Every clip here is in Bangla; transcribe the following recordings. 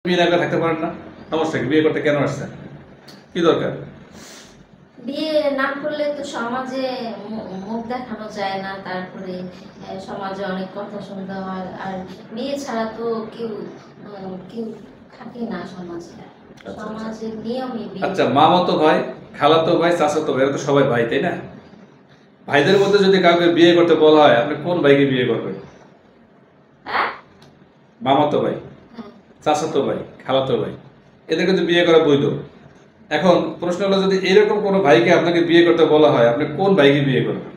বিয়ে না করে থাকতে পারেন না, সমস্যা কি? বিয়ে করতে কেন আসছেন, কি দরকার? বিয়ে না করলে তো সমাজে মুখ দেখানো যায় না, তারপরে সমাজে অনেক কথা শুনতে হয়। আর বিয়ে ছাড়া তো কেউ থাকে না সমাজে। সমাজের নিয়মই বিয়ে। আচ্ছা, মামাতো ভাই, খালাতো ভাই, চাচাতো ভাই, এরা তো সবাই ভাই, তাই না? ভাইদের মধ্যে যদি কাউকে বিয়ে করতে বলা হয়, আপনি কোন ভাইকে বিয়ে করবেন? হ্যাঁ, মামাতো ভাই, হ্যাঁ। চাচাতো ভাই, খালাতো ভাই, এদের কিন্তু বিয়ে করা বৈধ। এখন প্রশ্ন হলো, যদি এরকম কোনো ভাইকে আপনাকে বিয়ে করতে বলা হয়, আপনি কোন ভাইকে বিয়ে করবেন?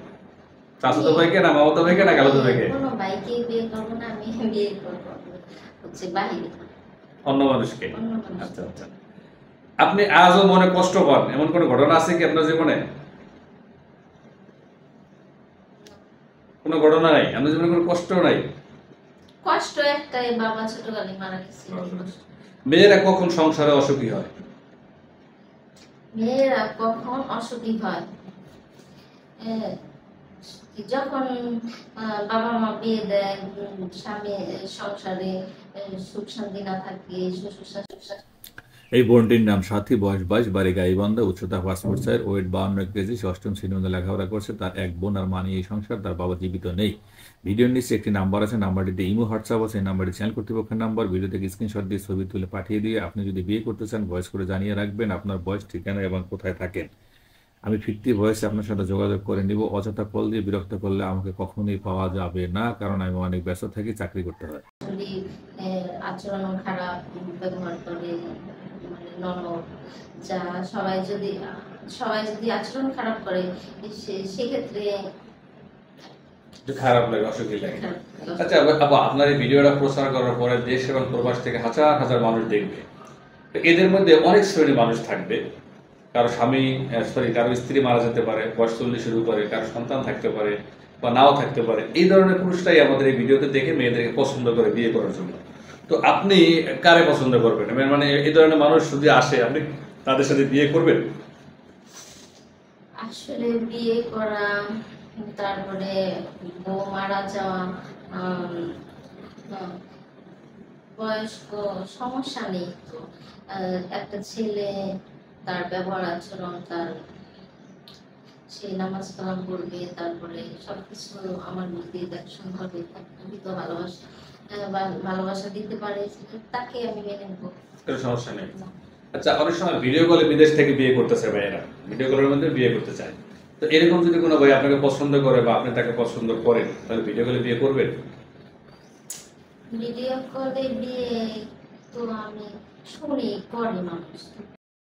চাচাতো ভাইকে, না মামাতো ভাইকে, না খালাতো ভাইকে? কোনো ভাইকে বিয়ে করবো না, আমি বিয়ে করবো হচ্ছে বাহিরে, অন্য মানুষকে। অন্য মানুষ। আচ্ছা আচ্ছা। আপনি আজও মনে কষ্ট পান এমন কোনো ঘটনা আছে কি আপনার জীবনে? কোনো ঘটনা নাই? আপনার জীবনে কোনো কষ্ট নাই? কষ্ট একটাই, বাবা ছোটকালে মারা গেছে। মেয়েরা কখন সংসারে অসুখী হয়? মেয়েরা কখন অসুখী হয়? যখন বাবা মা বিয়ে দেয়, স্বামী সংসারে সুখ শান্তি না থাকে, শ্বশুর শাশুড়ি। এই বোনটির নাম সাথী, বয়স 22, বাড়ি গাইবান্ধা, উচ্চতা পাসপোর্ট সাইজ, ওয়েট 52 কেজি, অষ্টম শ্রেণীর মধ্যে লেখাপড়া করছে। তার এক বোন আর মা নিয়ে এই সংসার। তার বাবা জীবিত নেই। ভিডিওর নিচে একটি নাম্বার আছে, নাম্বারটিতে ইমো হোয়াটসঅ্যাপ আছে। এই নাম্বারটি চ্যানেল কর্তৃপক্ষের নাম্বার। ভিডিও থেকে স্ক্রিনশট দিয়ে ছবি তুলে পাঠিয়ে দিয়ে আপনি যদি বিয়ে করতে চান, ভয়েস করে জানিয়ে রাখবেন আপনার বয়স, ঠিকানা এবং কোথায় থাকেন। আমি ফিরতি ভয়েসে আপনার সাথে যোগাযোগ করে নিব। অযথা কল দিয়ে বিরক্ত করলে আমাকে কখনোই পাওয়া যাবে না, কারণ আমি অনেক ব্যস্ত থাকি, চাকরি করতে হয়। যদি আচরণ খারাপ, ব্যবহার করে, মানে ননদ যা, সবাই যদি আচরণ খারাপ করে, সেক্ষেত্রে একটু খারাপ লাগে, অসুখী লাগে। আচ্ছা আপা, আপনার এই ভিডিওটা প্রচার করার পরে দেশ এবং প্রবাস থেকে হাজার হাজার মানুষ দেখবে। তো এদের মধ্যে অনেক শ্রেণীর মানুষ থাকবে। কারো স্বামী, কারো স্ত্রী মারা যেতে পারে, বয়স 40-এর উপরে, কারো সন্তান থাকতে পারে বা নাও থাকতে পারে। এই ধরনের পুরুষটাই আমাদের এই ভিডিওতে দেখে মেয়েদেরকে পছন্দ করে বিয়ে করার জন্য। তো আপনি কারে পছন্দ করবেন? মানে এই ধরনের মানুষ যদি আসে, আপনি তাদের সাথে বিয়ে করবেন? আসলে বিয়ে করা, তারপরে বউ মারা যাওয়া, বয়স্ক, সমস্যা নেই তো। একটা ছেলে, তার ব্যবহার আচরণ, সে নামাজ কালাম করবে, তারপরে সবকিছু আমার মধ্যে দেখশন হবে, আমি তো ভালোবাসা দিতে পারে, তাকে আমি মেনে নেবো। কোনো সমস্যা নেই। আচ্ছা, অনেক সময় ভিডিও কলে বিদেশ থেকে বিয়ে করতেছে ভাইয়েরা, ভিডিও কলের মধ্যে বিয়ে করতে চায়। তো এরকম যদি কোনো ভাই আপনাকে পছন্দ করে বা আপনি তাকে পছন্দ করেন, তাহলে ভিডিও কলে বিয়ে করবেন? ভিডিও কলে বিয়ে তো আমি শুনি করে মানুষ।